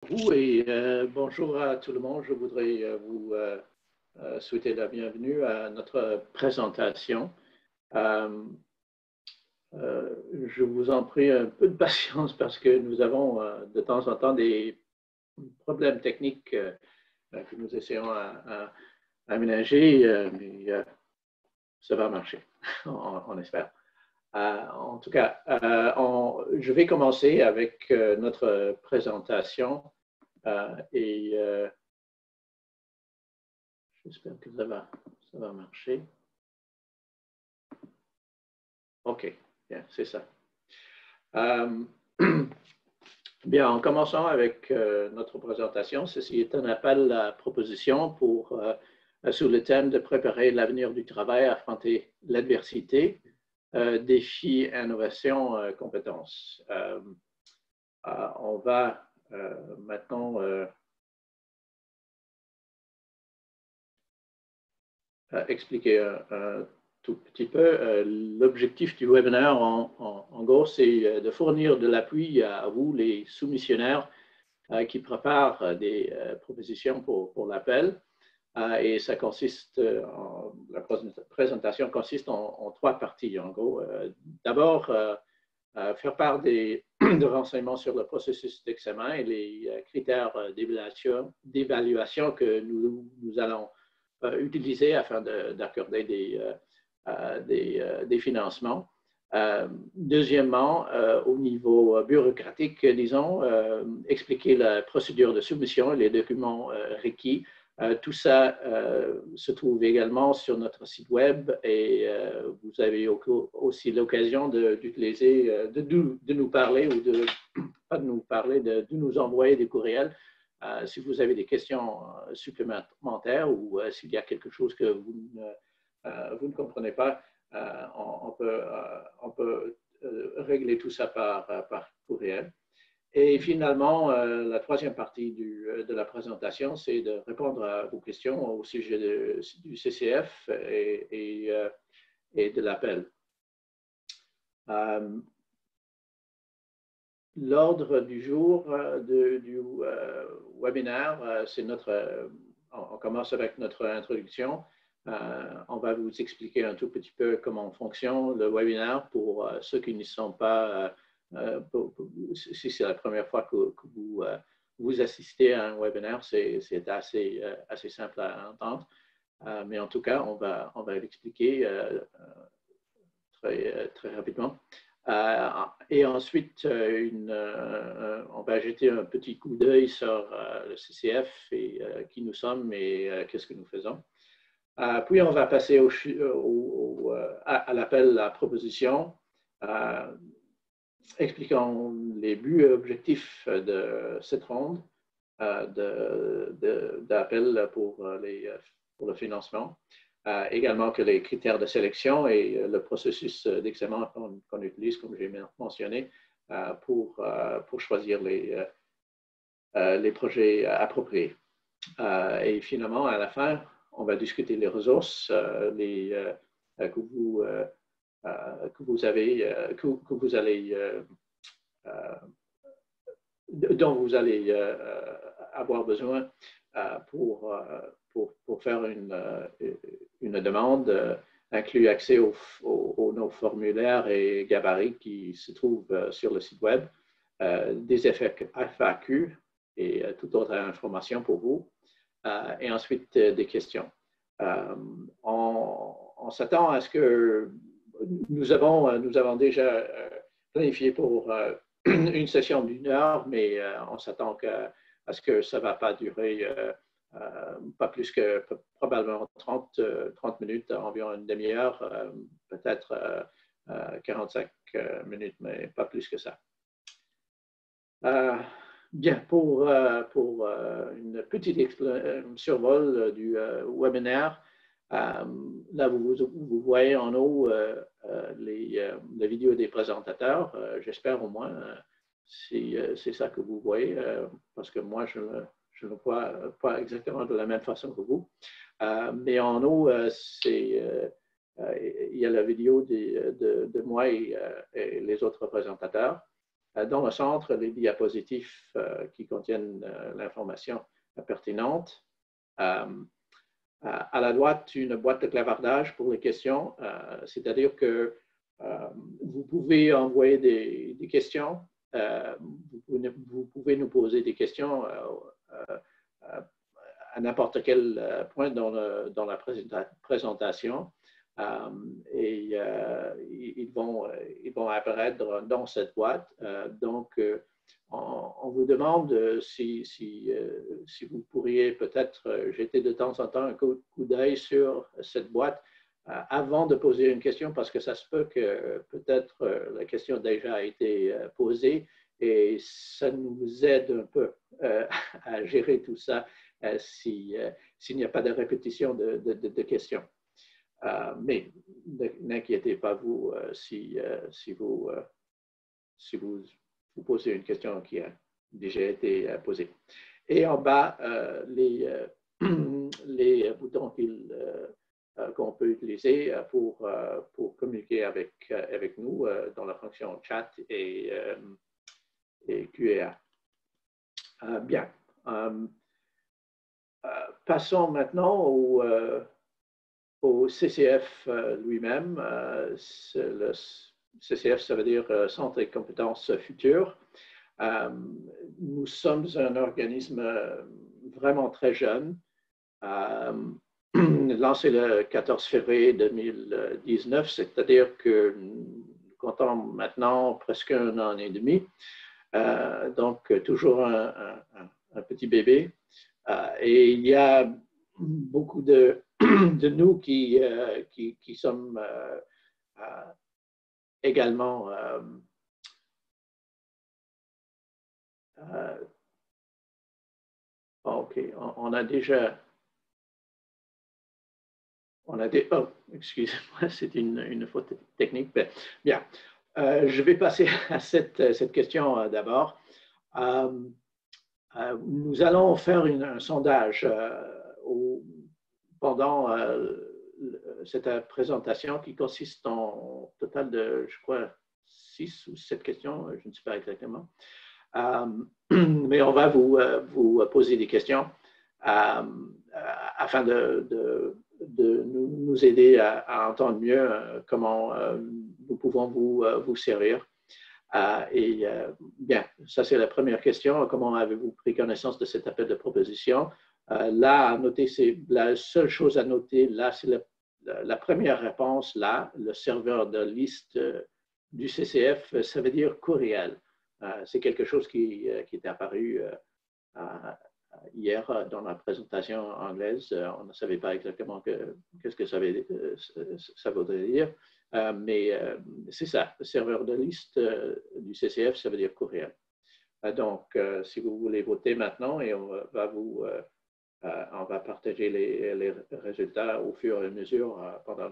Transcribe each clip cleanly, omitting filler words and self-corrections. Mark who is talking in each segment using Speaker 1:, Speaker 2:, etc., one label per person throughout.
Speaker 1: Bonjour à tout le monde. Je voudrais vous souhaiter la bienvenue à notre présentation. Je vous en prie un peu de patience parce que nous avons de temps en temps des problèmes techniques que nous essayons à aménager, mais ça va marcher, on espère. En tout cas, je vais commencer avec notre présentation. J'espère que ça va marcher. OK, bien, c'est ça. Bien, en commençant avec notre présentation, ceci est un appel à proposition sur le thème de préparer l'avenir du travail, affronter l'adversité, défis, innovation, compétences. On va maintenant expliquer un tout petit peu. L'objectif du webinaire, en gros, c'est de fournir de l'appui à vous, les soumissionnaires, qui préparent des propositions pour l'appel. Et ça consiste, la présentation consiste en trois parties, en gros. D'abord, faire part de renseignements sur le processus d'examen et les critères d'évaluation que nous allons utiliser afin d'accorder des financements. Deuxièmement, au niveau bureaucratique, disons, expliquer la procédure de soumission et les documents requis. Tout ça se trouve également sur notre site web et vous avez aussi l'occasion d'utiliser, de nous parler ou pas de nous parler, de nous envoyer des courriels si vous avez des questions supplémentaires ou s'il y a quelque chose que vous ne comprenez pas, on peut régler tout ça par courriel. Et finalement, la troisième partie de la présentation, c'est de répondre à vos questions au sujet du CCF et de l'appel. L'ordre du jour du webinaire, c'est on commence avec notre introduction. On va vous expliquer un tout petit peu comment fonctionne le webinaire pour ceux qui n'y sont pas. Si c'est la première fois que vous assistez à un webinaire, c'est assez simple à entendre. Mais en tout cas, on va l'expliquer très rapidement. Et ensuite, on va jeter un petit coup d'œil sur le CCF et qui nous sommes et qu'est-ce que nous faisons. Puis, on va passer à l'appel à proposition, expliquant les buts et objectifs de cette ronde d'appel pour le financement. Également que les critères de sélection et le processus d'examen qu'on utilise, comme j'ai mentionné, pour choisir les projets appropriés. Et finalement, à la fin, on va discuter les ressources dont vous allez avoir besoin pour faire une demande, inclut accès aux nos formulaires et gabarits qui se trouvent sur le site web, des FAQ et toute autre information pour vous, et ensuite des questions. On s'attend à ce que nous avons déjà planifié pour une session d'1 heure, mais on s'attend à ce que ça ne va pas durer pas plus que probablement 30 minutes, environ une demi-heure, peut-être 45 minutes, mais pas plus que ça. Bien, pour une petite survol du webinaire, là, vous voyez en haut la vidéo des présentateurs. J'espère au moins, c'est ça que vous voyez, parce que moi, je ne vois pas exactement de la même façon que vous. Mais en haut, il y a la vidéo de moi et les autres présentateurs. Dans le centre, les diapositives qui contiennent l'information pertinente. À la droite, une boîte de clavardage pour les questions, c'est-à-dire que vous pouvez envoyer des questions, vous pouvez nous poser des questions à n'importe quel point dans la présentation et ils vont apparaître dans cette boîte. Donc, on vous demande si vous pourriez peut-être jeter de temps en temps un coup d'œil sur cette boîte avant de poser une question, parce que ça se peut que peut-être la question déjà a été posée et ça nous aide un peu à gérer tout ça s'il n'y a pas de répétition de questions. Mais n'inquiétez pas vous si vous posez une question qui a déjà été posée. Et en bas, les boutons qu'on peut utiliser pour communiquer avec nous dans la fonction chat et Q&A. Bien. Passons maintenant au CCF lui-même. Le CCF, ça veut dire Centre de compétences futures. Nous sommes un organisme vraiment très jeune, lancé le 14 février 2019, c'est-à-dire que nous comptons maintenant presque 1 an et demi, donc toujours un petit bébé. Et il y a beaucoup de nous qui sommes également OK, on a déjà oh, excusez-moi, c'est une faute technique. Bien, je vais passer à cette question d'abord. Nous allons faire un sondage pendant cette présentation qui consiste en total de, je crois, 6 ou 7 questions, je ne sais pas exactement. Mais on va vous poser des questions afin de nous aider à entendre mieux comment nous pouvons vous servir. Bien, ça c'est la première question. Comment avez-vous pris connaissance de cet appel de proposition? Là, à noter, c'est la seule chose à noter, là, c'est la première réponse, là, le serveur de liste du CCF, ça veut dire courriel. C'est quelque chose qui est apparu hier dans la présentation anglaise. On ne savait pas exactement qu'est-ce que ça voudrait dire. Mais c'est ça, le serveur de liste du CCF, ça veut dire courriel. Donc, si vous voulez voter maintenant, et on va partager les résultats au fur et à mesure pendant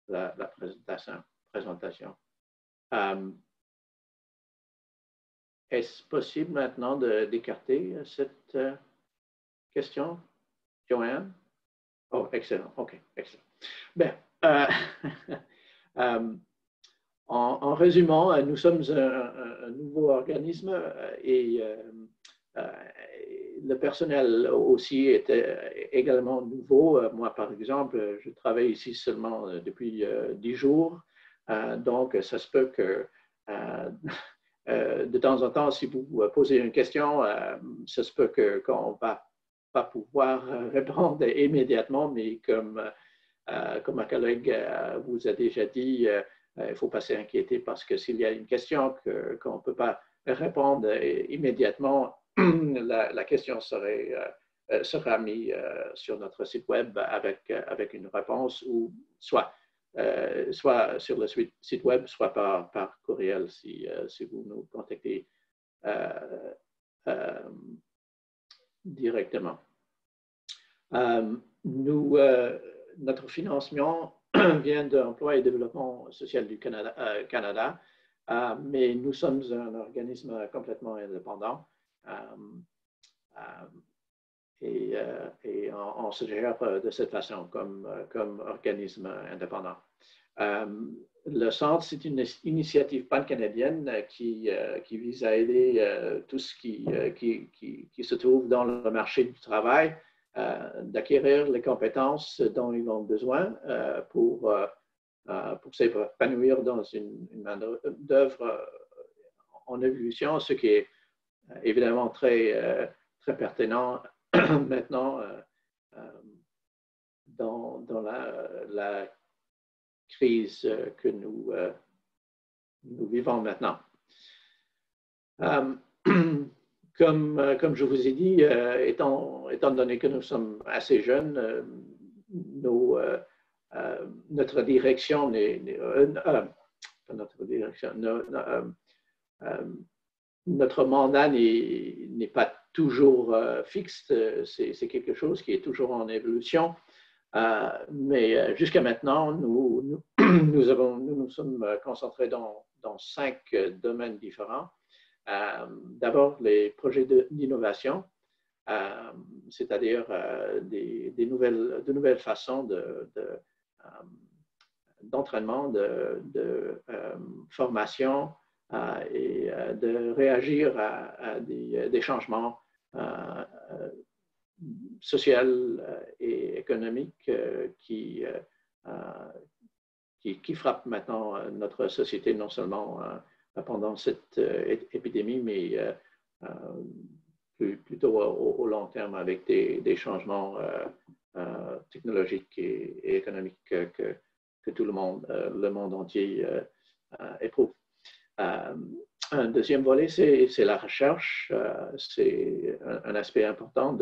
Speaker 1: la présentation. Est-ce possible maintenant d'écarter cette question, Joanne? Oh, excellent. OK, excellent. Bien. En résumant, nous sommes un nouveau organisme et le personnel aussi était également nouveau. Moi, par exemple, je travaille ici seulement depuis 10 jours. Donc, ça se peut que de temps en temps, si vous posez une question, ça se peut qu'on ne va pas pouvoir répondre immédiatement, mais comme ma collègue vous a déjà dit, il ne faut pas s'inquiéter parce que s'il y a une question qu'on ne peut pas répondre immédiatement, la question sera mise sur notre site web avec une réponse ou soit sur le site web, soit par courriel si vous nous contactez directement. Notre financement vient de l'Emploi et Développement social du Canada, mais nous sommes un organisme complètement indépendant et on se gère de cette façon comme organisme indépendant. Le centre, c'est une initiative pan-canadienne qui vise à aider tout ce qui se trouve dans le marché du travail d'acquérir les compétences dont ils ont besoin pour s'épanouir dans une main-d'œuvre en évolution, ce qui est évidemment très pertinent maintenant dans la crise que nous vivons maintenant. Comme je vous ai dit, étant donné que nous sommes assez jeunes, notre direction notre mandat n'est pas toujours fixe, c'est quelque chose qui est toujours en évolution. Mais jusqu'à maintenant, nous nous sommes concentrés dans 5 domaines différents. D'abord, les projets d'innovation, c'est-à-dire de nouvelles façons d'entraînement, de formation et de réagir à des changements social et économique qui frappe maintenant notre société, non seulement pendant cette épidémie, mais plutôt au long terme avec des changements technologiques et économiques que tout le monde entier éprouve. Un deuxième volet, c'est la recherche. C'est un aspect important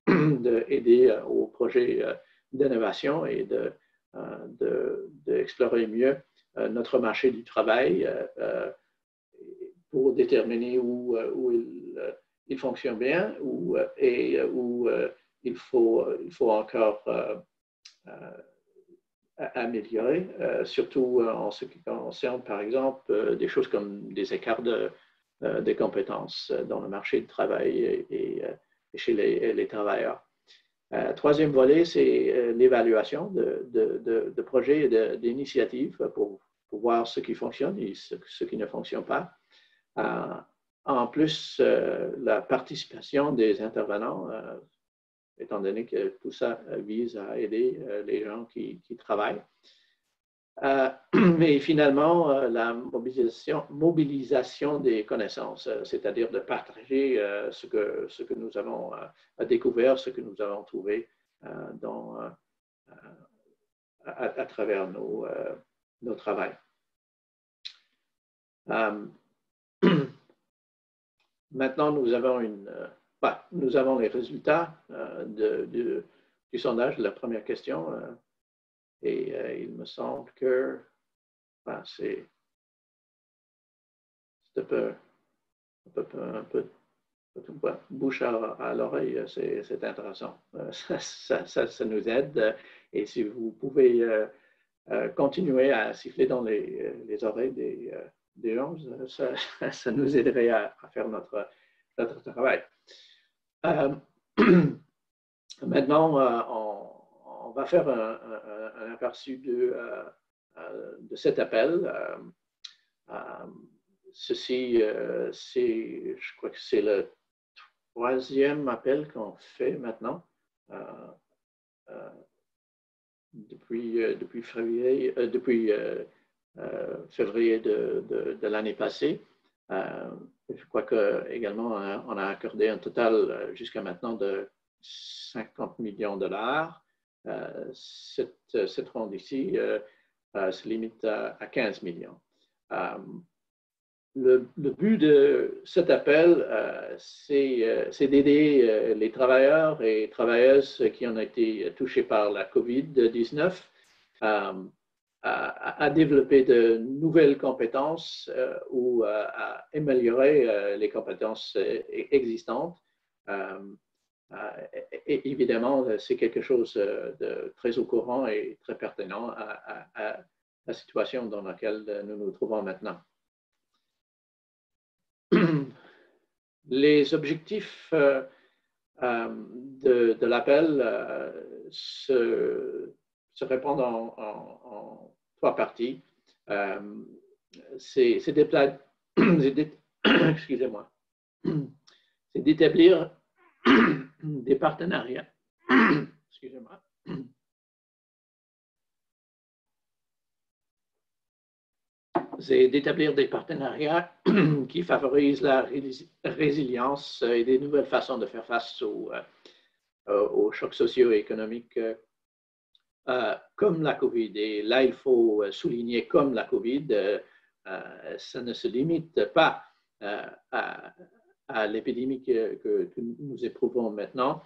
Speaker 1: d'aider aux projets d'innovation et d'explorer mieux notre marché du travail pour déterminer où il fonctionne bien et où il faut encore améliorer, surtout en ce qui concerne, par exemple, des choses comme des écarts de compétences dans le marché du travail et chez les travailleurs. Troisième volet, c'est l'évaluation de projets et d'initiatives pour voir ce qui fonctionne et ce qui ne fonctionne pas. En plus, la participation des intervenants, étant donné que tout ça vise à aider les gens qui travaillent. Mais finalement, la mobilisation des connaissances, c'est-à-dire de partager ce que nous avons découvert, ce que nous avons trouvé à travers nos travaux. Maintenant, nous avons les résultats du sondage de la première question. Et il me semble que c'est un peu bouche à l'oreille, c'est intéressant. Ça nous aide. Et si vous pouvez continuer à siffler dans les oreilles des gens, ça nous aiderait à faire notre travail. Maintenant, on va faire un aperçu de cet appel. Ceci, je crois que c'est le 3e appel qu'on fait maintenant depuis février de l'année passée. Je crois qu'également, on a accordé un total jusqu'à maintenant de 50 millions de dollars. Cette ronde ici se limite à 15 millions. Le but de cet appel, c'est d'aider les travailleurs et travailleuses qui ont été touchés par la COVID-19 à développer de nouvelles compétences ou à améliorer les compétences existantes. Et évidemment, c'est quelque chose de très au courant et très pertinent à la situation dans laquelle nous nous trouvons maintenant. Les objectifs de l'appel se répondent en trois parties. C'est excusez-moi, c'est d'établir des partenariats. Excusez-moi. C'est d'établir des partenariats qui favorisent la résilience et des nouvelles façons de faire face aux chocs socio-économiques comme la COVID. Et là, il faut souligner comme la COVID, ça ne se limite pas à l'épidémie que nous éprouvons maintenant,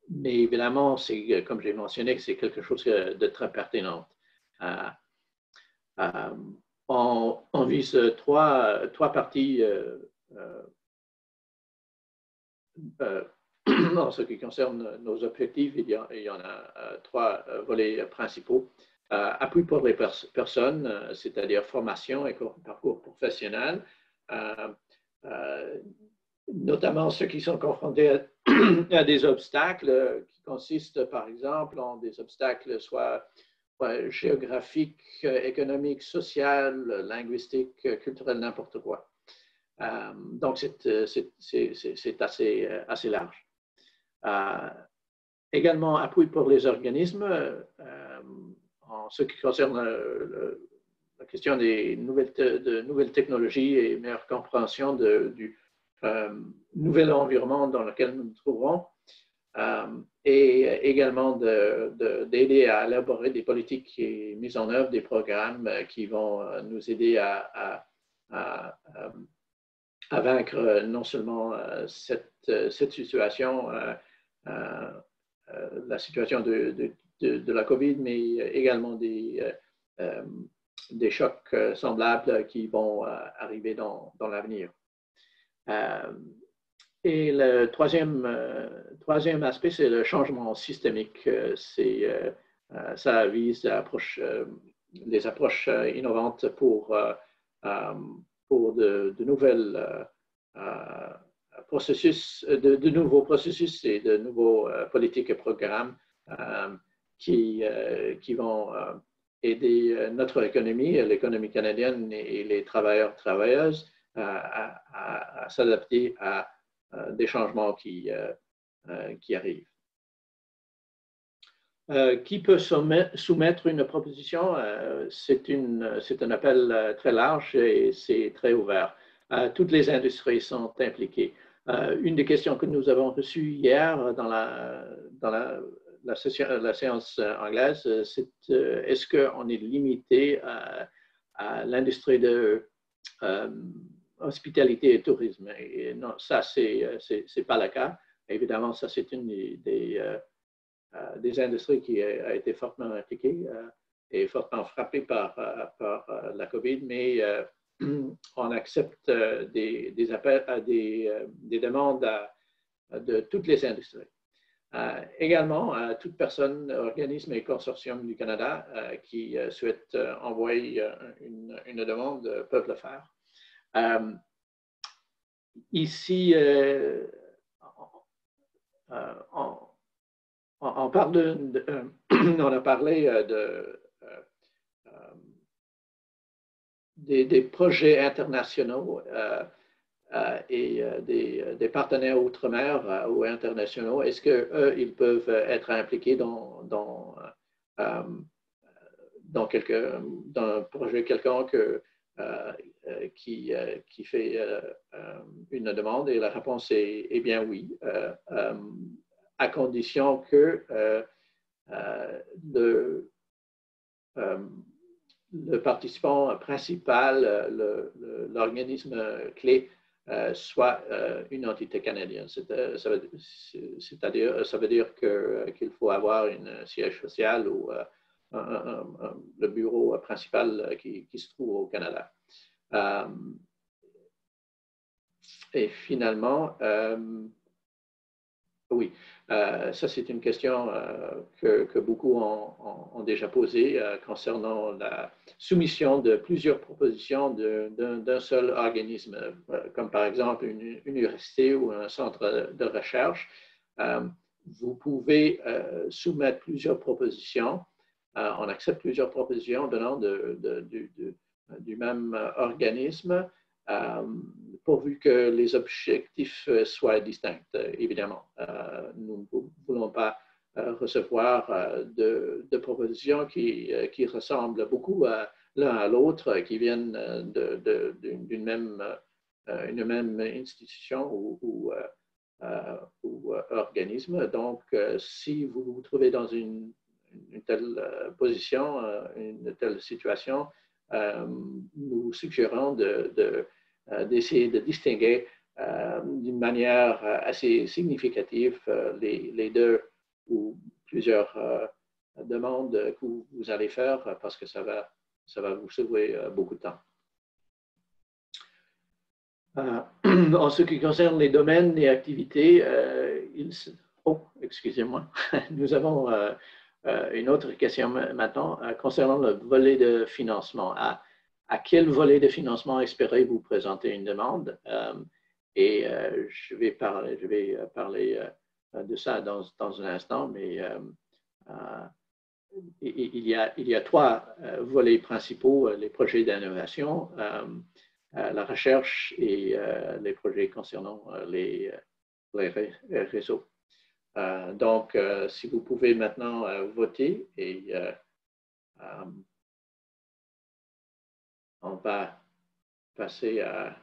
Speaker 1: mais évidemment, c'est, comme j'ai mentionné, c'est quelque chose de très pertinent. On vise trois parties en ce qui concerne nos objectifs. Il y en a trois volets principaux. Appui pour les personnes, c'est-à-dire formation et parcours professionnel, notamment ceux qui sont confrontés à des obstacles qui consistent, par exemple, en des obstacles soit géographiques, économiques, sociaux, linguistiques, culturels, n'importe quoi. Donc, c'est assez large. Également, appui pour les organismes en ce qui concerne la question des nouvelles technologies et meilleure compréhension du nouvel environnement dans lequel nous nous trouvons. Et également d'aider à élaborer des politiques et mise en œuvre des programmes qui vont nous aider à vaincre non seulement cette situation, la situation de la COVID, mais également des chocs semblables qui vont arriver dans l'avenir. Et le troisième aspect, c'est le changement systémique. Ça vise les approches innovantes pour de nouvelles processus, de nouveaux processus et de nouveaux politiques et programmes qui vont aider notre économie, l'économie canadienne et les travailleurs, travailleuses à s'adapter à des changements qui arrivent. Qui peut soumettre une proposition? C'est un appel très large et c'est très ouvert. Toutes les industries sont impliquées. Une des questions que nous avons reçues hier dans la séance anglaise, c'est est-ce qu'on est limité à l'industrie de hospitalité et tourisme? Et non, ça, c'est pas le cas. Évidemment, ça, c'est une des industries qui a été fortement impliquée et fortement frappée par la COVID, mais on accepte des appels à des demandes de toutes les industries. Également, toute personne, organisme et consortium du Canada qui souhaitent envoyer une demande peuvent le faire. Ici, on a parlé des projets internationaux et des partenaires outre-mer ou internationaux. Est-ce qu'eux, ils peuvent être impliqués dans un projet quelconque qui fait une demande? Et la réponse est bien oui, à condition que le participant principal, l'organisme clé, soit une entité canadienne. Ça veut dire qu'il faut avoir un siège social ou le bureau principal qui se trouve au Canada. Et finalement, oui, ça c'est une question que beaucoup ont déjà posée concernant la soumission de plusieurs propositions d'un seul organisme, comme par exemple une université ou un centre de recherche. Vous pouvez soumettre plusieurs propositions on accepte plusieurs propositions venant du même organisme, pourvu que les objectifs soient distincts, évidemment. Nous ne voulons pas recevoir de propositions qui ressemblent beaucoup l'un à l'autre, qui viennent d'une même, une même institution ou organisme. Donc, si vous vous trouvez dans une telle position, une telle situation, nous suggérons d'essayer de distinguer d'une manière assez significative les deux ou plusieurs demandes que vous allez faire parce que ça va vous sauver beaucoup de temps. En ce qui concerne les domaines et activités, excusez-moi, nous avons une autre question maintenant concernant le volet de financement. À quel volet de financement espérez-vous présenter une demande? Et je vais parler de ça dans un instant, mais il y a trois volets principaux, les projets d'innovation, la recherche et les projets concernant les réseaux. Donc, si vous pouvez maintenant voter et on va passer à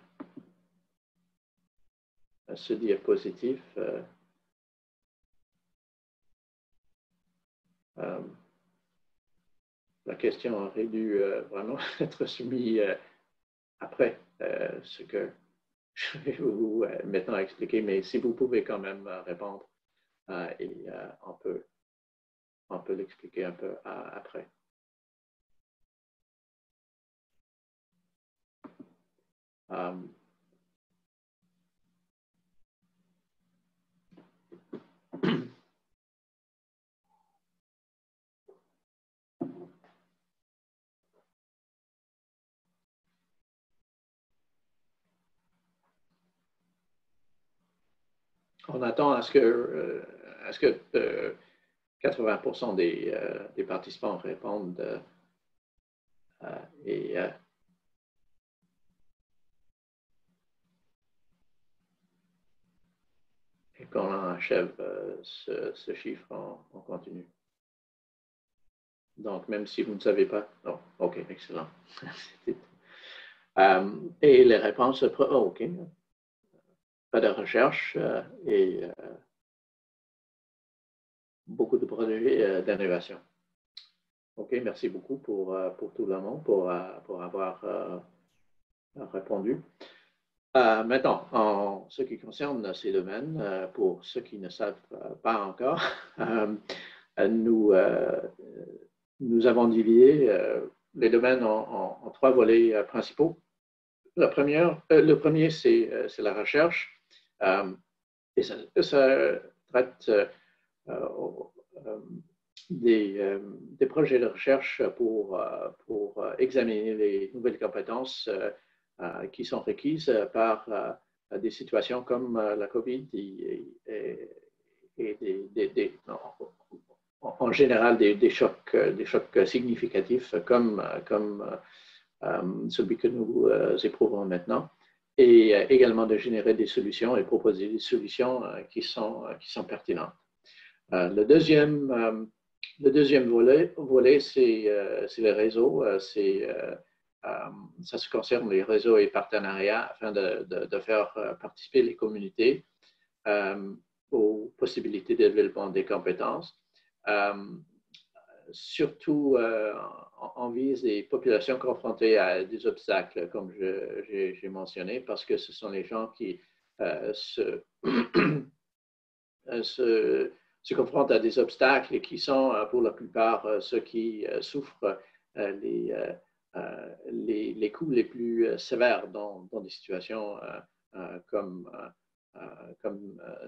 Speaker 1: ce diapositive. La question aurait dû vraiment être soumise après ce que je vais vous maintenant expliquer, mais si vous pouvez quand même répondre et on peut l'expliquer un peu après. On attend à ce que 80% des participants répondent et qu'on achève ce chiffre, on continue. Donc, même si vous ne savez pas, non, OK, excellent. Et les réponses, OK. Pas de recherche et beaucoup de projets d'innovation. OK, merci beaucoup pour tout le monde, pour avoir répondu. Maintenant, en ce qui concerne ces domaines, pour ceux qui ne savent pas encore, nous avons divisé les domaines en trois volets principaux. Le premier, c'est la recherche. Et ça traite des projets de recherche pour examiner les nouvelles compétences qui sont requises par des situations comme la COVID et en général des chocs significatifs comme celui que nous éprouvons maintenant, et également de générer des solutions et proposer des solutions qui sont pertinentes. Le deuxième volet, c'est les réseaux. Ça se concerne les réseaux et partenariats afin de faire participer les communautés aux possibilités de développement des compétences. Surtout, on vise les populations confrontées à des obstacles, comme j'ai mentionné, parce que ce sont les gens qui se confrontent à des obstacles et qui sont, pour la plupart, ceux qui souffrent les coups les plus sévères dans des situations comme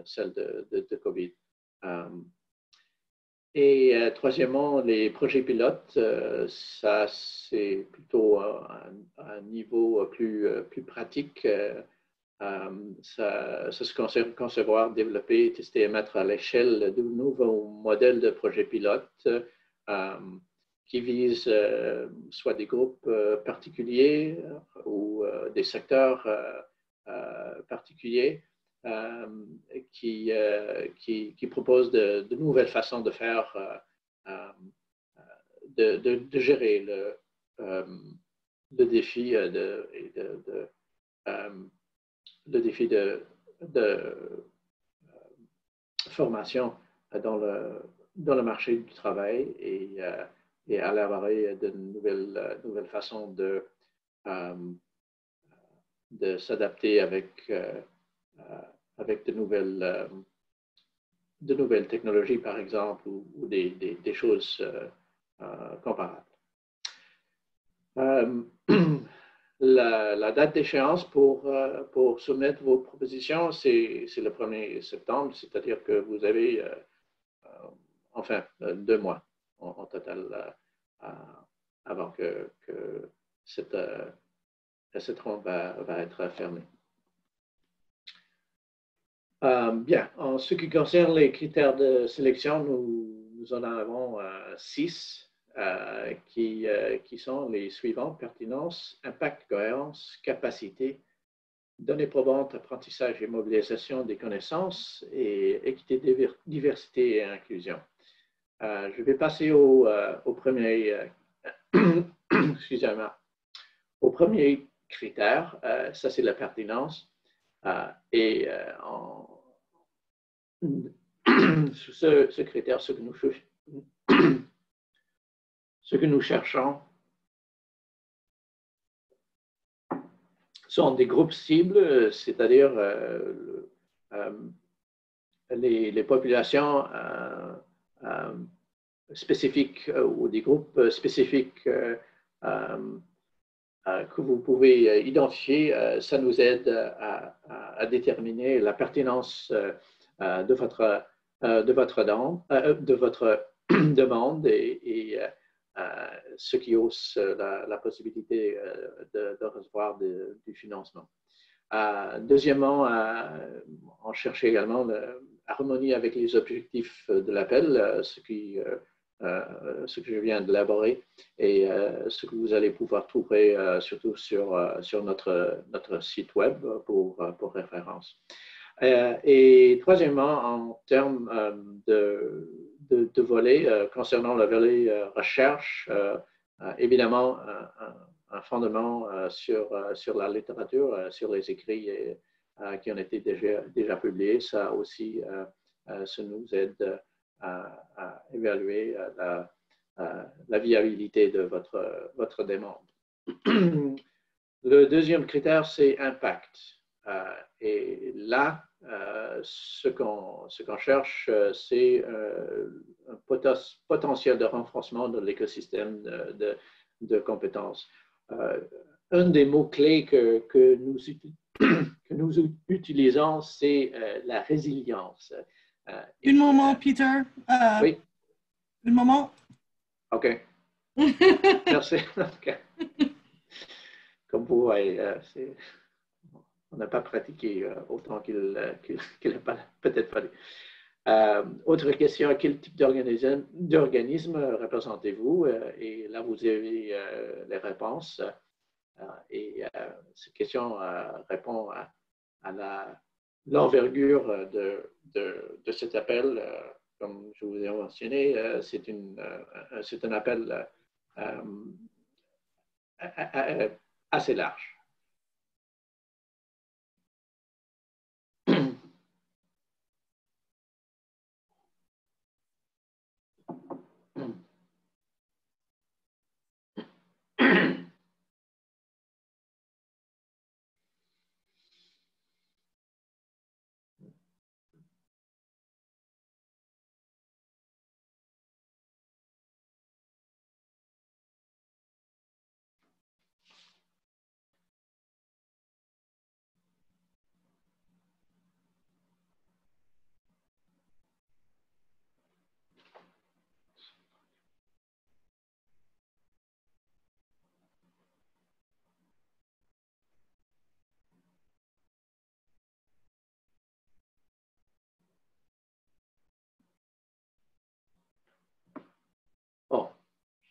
Speaker 1: celle de COVID. Et troisièmement, les projets pilotes, ça c'est plutôt un niveau plus pratique. Ça se concerne concevoir, développer, tester et mettre à l'échelle de nouveaux modèles de projets pilotes qui visent soit des groupes particuliers ou des secteurs particuliers qui proposent de nouvelles façons de faire, de gérer le défi le défi de formation dans le marché du travail et à élaborer de nouvelles façons de s'adapter avec de nouvelles technologies, par exemple, ou des choses comparables. La date d'échéance pour soumettre vos propositions, c'est le 1er septembre, c'est-à-dire que vous avez enfin 2 mois en total avant que cette ronde va être fermée. Bien, en ce qui concerne les critères de sélection, nous en avons 6. Qui sont les suivants: pertinence, impact, cohérence, capacité, données probantes, apprentissage et mobilisation des connaissances, et équité, diversité et inclusion. Je vais passer au premier, excusez-moi, au premier critère, ça c'est la pertinence, et sous ce critère, ce que nous cherchons sont des groupes cibles, c'est-à-dire les populations spécifiques ou des groupes spécifiques que vous pouvez identifier. Ça nous aide à déterminer la pertinence de votre demande et ce qui hausse la possibilité de recevoir du financement. Deuxièmement, on cherche également l'harmonie avec les objectifs de l'appel, ce que je viens d'élaborer et ce que vous allez pouvoir trouver surtout sur notre site web pour référence. Et troisièmement, en termes de volets, concernant le volet recherche, évidemment, un fondement sur la littérature, sur les écrits qui ont été déjà publiés, ça aussi, ça nous aide à évaluer la viabilité de votre demande. Le deuxième critère, c'est impact. Et là, ce qu'on cherche, c'est un potentiel de renforcement de l'écosystème de compétences. Un des mots-clés que nous utilisons, c'est la résilience.
Speaker 2: Un moment, Peter.
Speaker 1: Oui.
Speaker 2: Un moment.
Speaker 1: OK. Merci. Okay. Comme vous voyez, on n'a pas pratiqué autant qu'il n'a peut-être fallu. Autre question: quel type d'organisme représentez-vous? Et là, vous avez les réponses. Et cette question répond à l'envergure de cet appel. Comme je vous ai mentionné, c'est un appel assez large.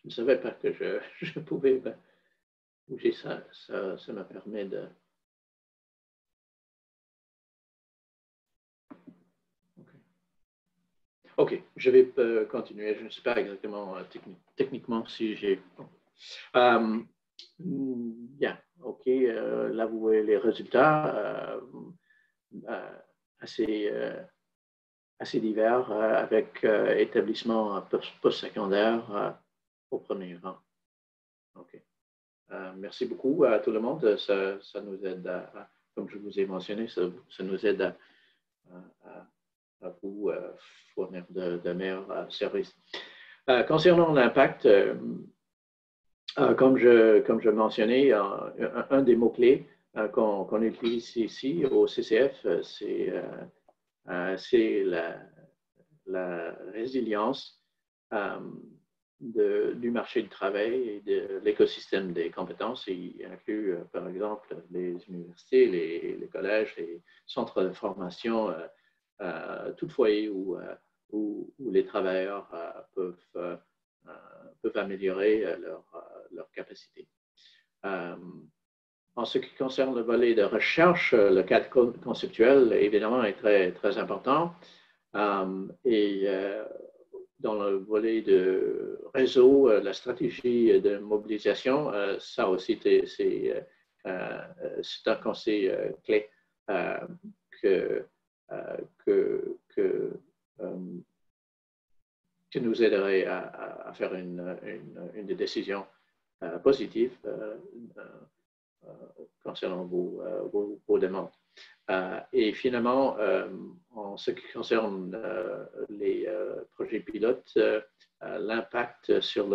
Speaker 1: ne savais pas que je pouvais bouger ça. Ça me permet de... OK, je vais continuer. Je ne sais pas exactement techniquement si j'ai... Bien, OK. Là, vous voyez les résultats assez divers avec établissement post-secondaire au premier rang. OK. Merci beaucoup à tout le monde. Ça nous aide, comme je vous ai mentionné, ça nous aide à vous fournir de meilleurs services. Concernant l'impact, comme je mentionnais, un des mots-clés qu'on utilise ici au CCF, c'est la résilience du marché du travail et de l'écosystème des compétences. Il inclut, par exemple, les universités, les collèges, les centres de formation, tout foyer où les travailleurs peuvent améliorer leur capacité. En ce qui concerne le volet de recherche, le cadre conceptuel, évidemment, est très, très important. Et dans le volet de réseau, la stratégie de mobilisation, ça aussi, c'est un conseil clé qui nous aiderait à faire une décision positive concernant vos demandes. Et finalement, en ce qui concerne les projets pilotes, l'impact sur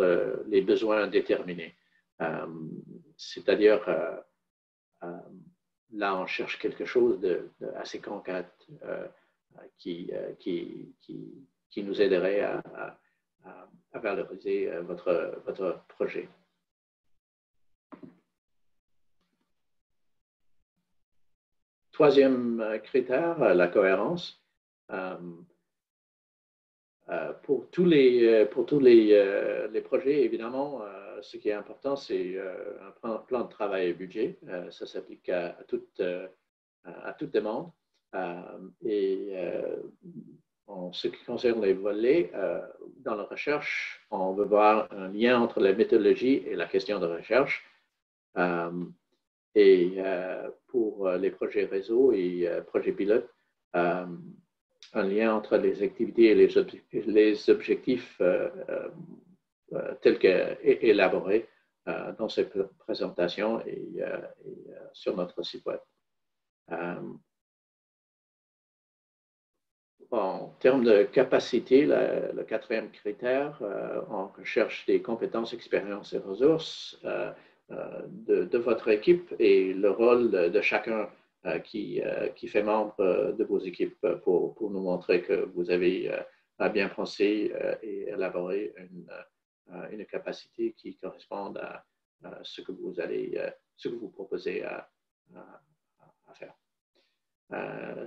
Speaker 1: les besoins déterminés. C'est-à-dire, là, on cherche quelque chose d'assez concret qui nous aiderait à valoriser votre projet. Troisième critère, la cohérence. Pour tous les projets, évidemment, ce qui est important, c'est un plan de travail et budget. Ça s'applique à toute demande. Et en ce qui concerne les volets, dans la recherche, on veut voir un lien entre la méthodologie et la question de recherche. Et pour les projets réseau et projets pilotes, un lien entre les activités et les objectifs tels qu'élaborés dans cette présentation et sur notre site web. En termes de capacité, le quatrième critère, on recherche des compétences, expériences et ressources de votre équipe et le rôle de chacun qui fait membre de vos équipes pour nous montrer que vous avez bien pensé et élaboré une capacité qui corresponde à ce que vous proposez à faire.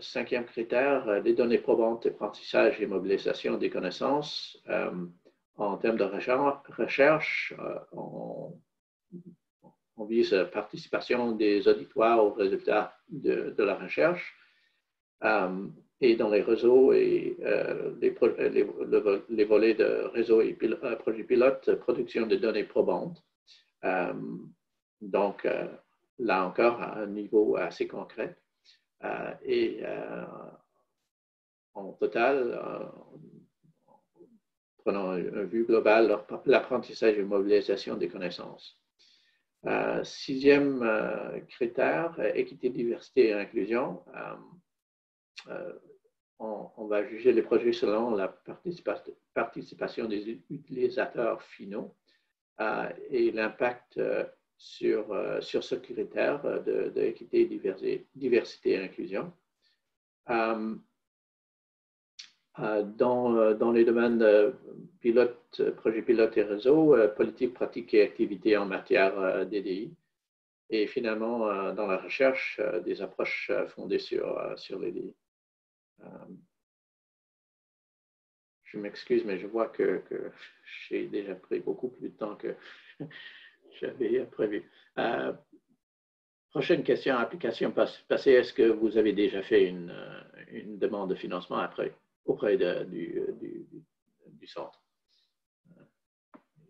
Speaker 1: Cinquième critère, les données probantes, apprentissage et mobilisation des connaissances. En termes de recherche, on vise la participation des auditoires aux résultats de la recherche. Et dans les réseaux et les volets de réseau et projets pilotes, production de données probantes. Donc, là encore, à un niveau assez concret. Et en total, prenons une vue globale, l'apprentissage et mobilisation des connaissances. Sixième critère, équité, diversité et inclusion. On va juger les projets selon la participation des utilisateurs finaux et l'impact sur ce critère d'équité, diversité et inclusion. Dans les domaines de projet pilote et réseau, politique, pratique et activités en matière DDI. Et finalement, dans la recherche, des approches fondées sur les DDI. je m'excuse, mais je vois que j'ai déjà pris beaucoup plus de temps que j'avais prévu. Prochaine question, application passée. Est-ce que vous avez déjà fait une demande de financement auprès du centre?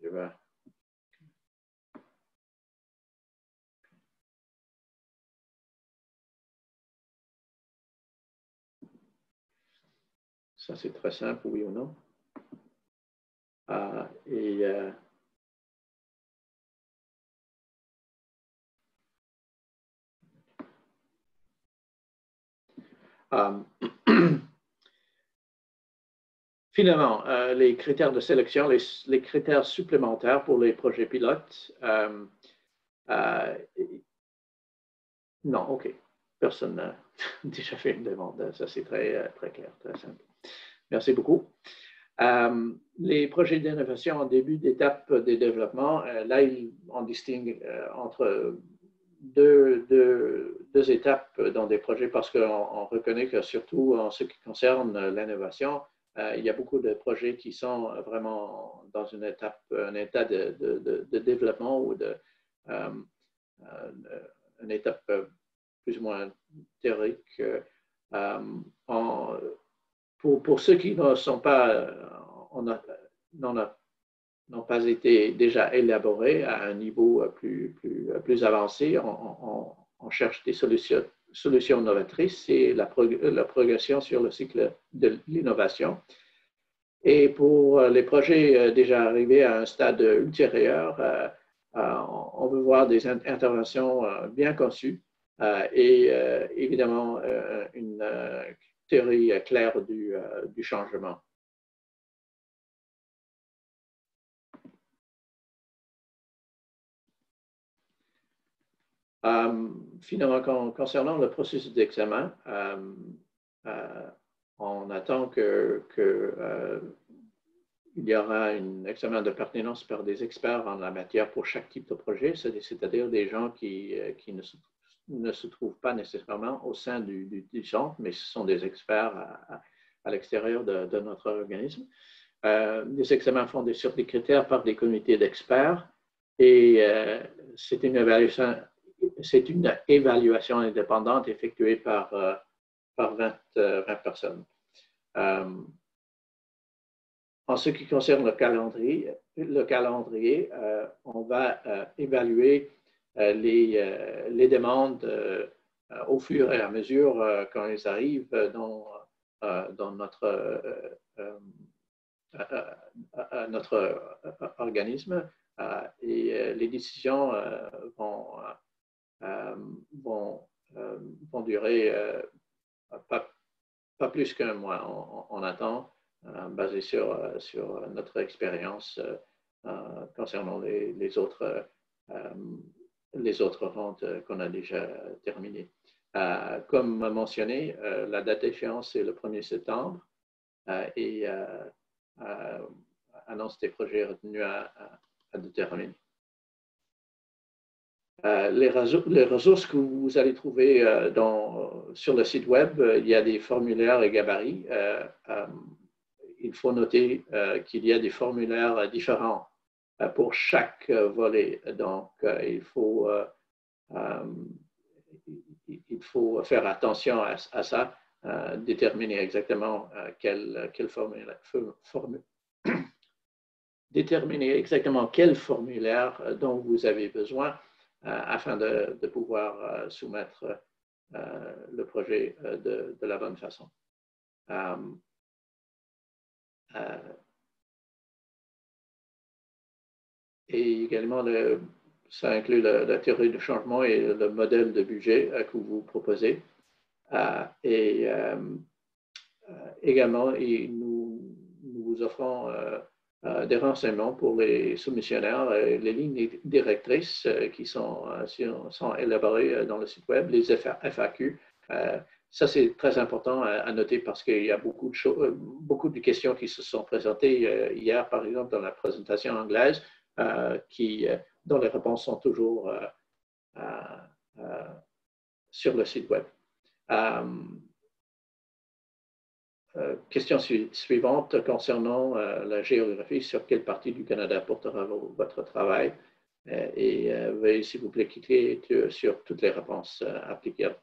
Speaker 1: Je vais. Ça, c'est très simple, oui ou non? Finalement, les critères de sélection, les critères supplémentaires pour les projets pilotes. Non, OK. Personne n'a déjà fait une demande. Ça, c'est très, très clair, très simple. Merci beaucoup. Les projets d'innovation en début d'étape de développement, là, on distingue entre deux étapes dans des projets parce qu'on reconnaît que surtout en ce qui concerne l'innovation, il y a beaucoup de projets qui sont vraiment dans un état de développement ou une étape plus ou moins théorique. Pour ceux qui ne sont pas, n'ont pas été déjà élaborés à un niveau plus avancé, on cherche des solutions novatrices et la progression sur le cycle de l'innovation. Et pour les projets déjà arrivés à un stade ultérieur, on veut voir des interventions bien conçues et évidemment une théorie claire du changement. Finalement, concernant le processus d'examen, on attend qu'il y aura un examen de pertinence par des experts en la matière pour chaque type de projet, c'est-à-dire des gens qui ne se trouvent pas nécessairement au sein du centre, mais ce sont des experts à l'extérieur de notre organisme. Des examens fondés sur des critères par des comités d'experts et c'est une évaluation indépendante effectuée par 20 personnes. En ce qui concerne le calendrier, on va évaluer les demandes au fur et à mesure quand elles arrivent dans notre organisme et les décisions vont durer pas plus qu'un mois. On attend, basé sur notre expérience concernant les autres ventes qu'on a déjà terminées. Comme mentionné, la date d'échéance est le 1er septembre et annonce des projets retenus à déterminer. Les ressources que vous allez trouver sur le site web, il y a des formulaires et gabarits. Il faut noter qu'il y a des formulaires différents pour chaque volet. Donc, il faut faire attention à ça, déterminer exactement quel formulaire dont vous avez besoin afin de pouvoir soumettre le projet de la bonne façon. Et également, ça inclut la théorie du changement et le modèle de budget que vous proposez. Et également, nous vous offrons des renseignements pour les soumissionnaires, les lignes directrices qui sont élaborées dans le site web, les FAQ. Ça, c'est très important à noter parce qu'il y a beaucoup de questions qui se sont présentées hier, par exemple, dans la présentation anglaise, dont les réponses sont toujours sur le site web. question suivante concernant la géographie, sur quelle partie du Canada portera votre travail? Et veuillez s'il vous plaît cliquer sur toutes les réponses applicables.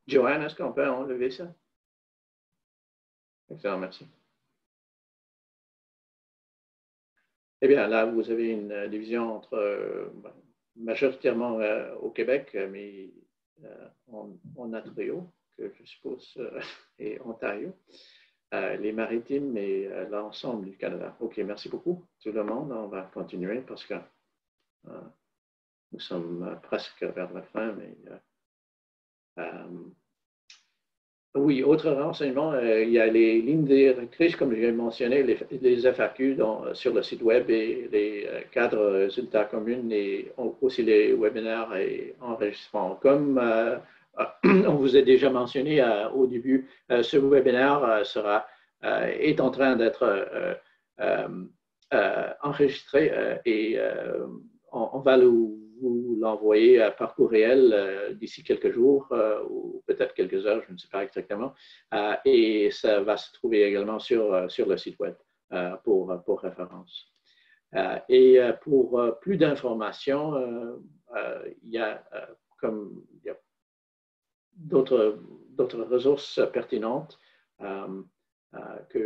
Speaker 1: Joanne, est-ce qu'on peut enlever ça? Excellent, merci. Eh bien, là, vous avez une division entre majoritairement au Québec, mais en Ontario, que je suppose, et Ontario, les maritimes et l'ensemble du Canada. OK, merci beaucoup, tout le monde. On va continuer parce que nous sommes presque vers la fin, mais oui, autre renseignement, il y a les lignes directrices, comme j'ai mentionné, les FAQ sur le site web et les cadres résultats communs et aussi les webinaires et enregistrements. Comme on vous a déjà mentionné au début, ce webinaire est en train d'être enregistré et on va vous l'envoyer par courriel d'ici quelques jours ou peut-être quelques heures, je ne sais pas exactement. Et ça va se trouver également sur le site web pour référence. Et pour plus d'informations, il y a d'autres ressources pertinentes que